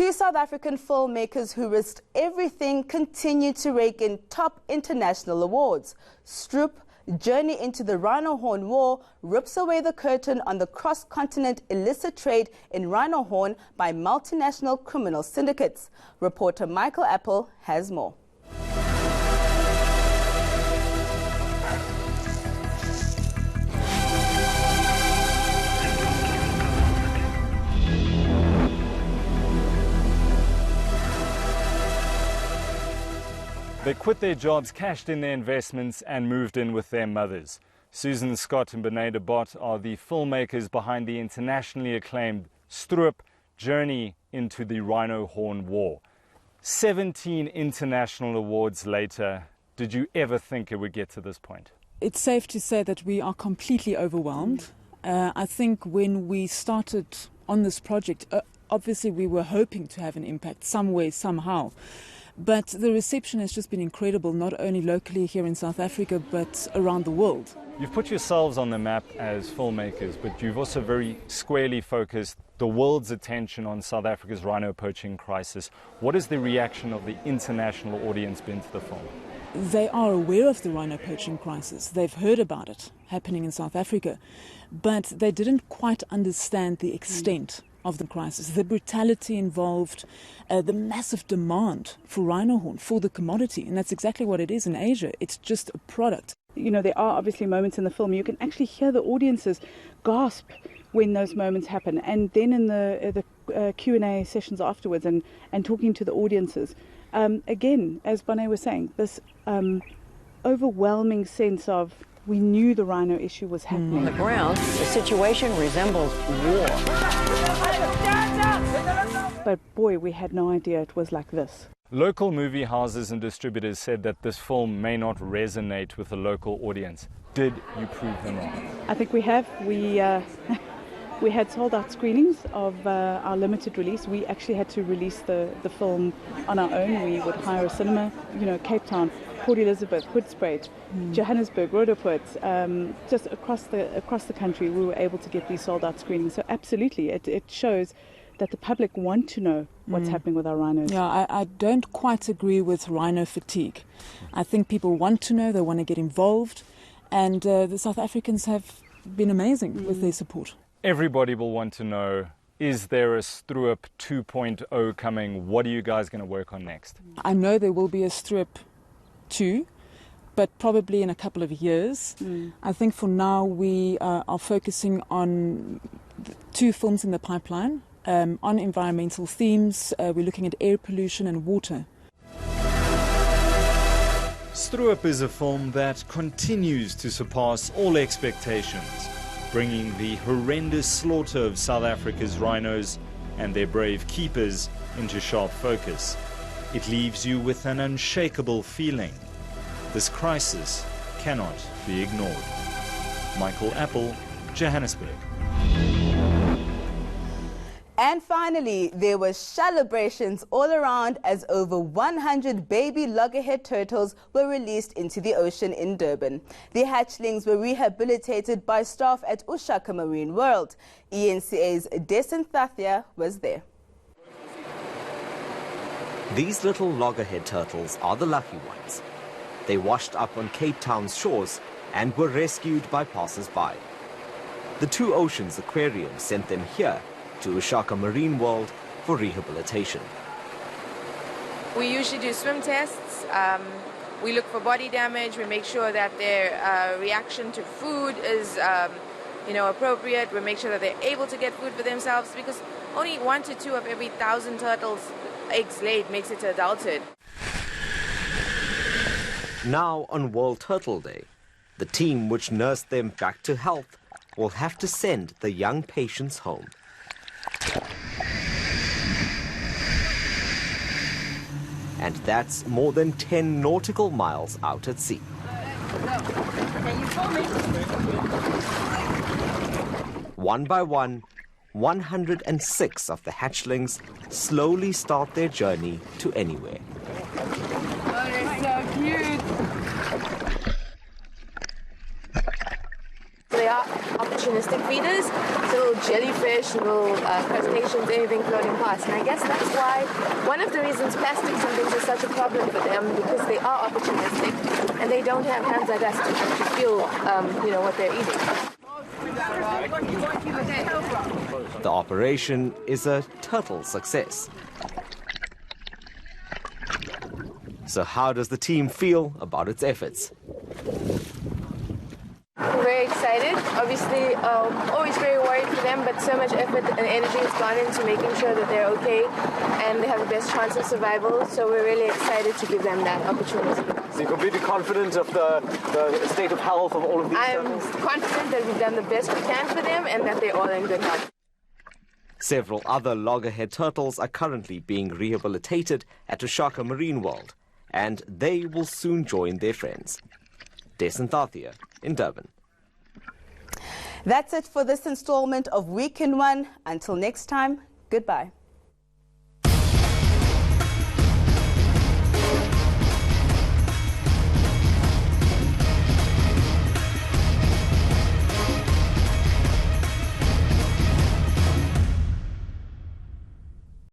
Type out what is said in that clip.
Two South African filmmakers who risked everything continue to rake in top international awards. Stroop, Journey into the Rhino Horn War, rips away the curtain on the cross-continent illicit trade in rhino horn by multinational criminal syndicates. Reporter Michael Apple has more. They quit their jobs, cashed in their investments and moved in with their mothers. Susan Scott and Benay de Bot are the filmmakers behind the internationally acclaimed Stroop, Journey into the Rhino Horn War. 17 international awards later, did you ever think it would get to this point? It's safe to say that we are completely overwhelmed. I think when we started on this project, obviously we were hoping to have an impact some way, somehow. But the reception has just been incredible, not only locally here in South Africa, but around the world. You've put yourselves on the map as filmmakers, but you've also very squarely focused the world's attention on South Africa's rhino poaching crisis. What has the reaction of the international audience been to the film? They are aware of the rhino poaching crisis. They've heard about it happening in South Africa, but they didn't quite understand the extent of the crisis, the brutality involved, the massive demand for rhino horn, for the commodity. And that's exactly what it is in Asia. It's just a product. You know, there are obviously moments in the film you can actually hear the audiences gasp when those moments happen. And then in the Q&A sessions afterwards and talking to the audiences, again, as Benay was saying, this overwhelming sense of we knew the rhino issue was happening. On the ground, the situation resembles war. But boy, we had no idea it was like this. Local movie houses and distributors said that this film may not resonate with the local audience. Did you prove them wrong? I think we have. We had sold out screenings of our limited release. We actually had to release the film on our own. We would hire a cinema, you know, Cape Town, Port Elizabeth, Hoedspruit, Johannesburg, Roodepoort, just across the country. We were able to get these sold out screenings. So absolutely, it shows that the public want to know what's happening with our rhinos. Yeah, I don't quite agree with rhino fatigue. I think people want to know, they want to get involved, and the South Africans have been amazing with their support. Everybody will want to know, is there a Stroop 2.0 coming? What are you guys going to work on next? I know there will be a Stroop 2, but probably in a couple of years. I think for now we are focusing on 2 films in the pipeline on environmental themes. We're looking at air pollution and water. Stroop is a film that continues to surpass all expectations, bringing the horrendous slaughter of South Africa's rhinos and their brave keepers into sharp focus. It leaves you with an unshakable feeling. This crisis cannot be ignored. Michael Apple, Johannesburg. And finally, there were celebrations all around as over 100 baby loggerhead turtles were released into the ocean in Durban. The hatchlings were rehabilitated by staff at Ushaka Marine World. ENCA's Desan Thathia was there. These little loggerhead turtles are the lucky ones. They washed up on Cape Town's shores and were rescued by passers-by. The Two Oceans Aquarium sent them here to Ushaka Marine World for rehabilitation. We usually do swim tests. We look for body damage. We make sure that their reaction to food is appropriate. We make sure that they're able to get food for themselves, because only 1 to 2 of every 1,000 turtles eggs laid makes it to adulthood. Now on World Turtle Day, the team which nursed them back to health will have to send the young patients home. And that's more than 10 nautical miles out at sea. One by one, 106 of the hatchlings slowly start their journey to anywhere. Oh, they're so cute. They are opportunistic feeders, so jellyfish, little crustaceans, anything floating past. And I guess that's why one of the reasons plastics and things are such a problem for them, because they are opportunistic and they don't have hands like us to actually feel, what they're eating. The operation is a total success. So how does the team feel about its efforts? We're very excited. Obviously, always very worried for them, but so much effort and energy has gone into making sure that they're okay and they have the best chance of survival. So we're really excited to give them that opportunity. So you're completely confident of the state of health of all of these turtles? I'm confident that we've done the best we can for them and that they're all in good health. Several other loggerhead turtles are currently being rehabilitated at Ushaka Marine World, and they will soon join their friends. Desan Thathia in Durban. That's it for this installment of Week in One. Until next time, goodbye.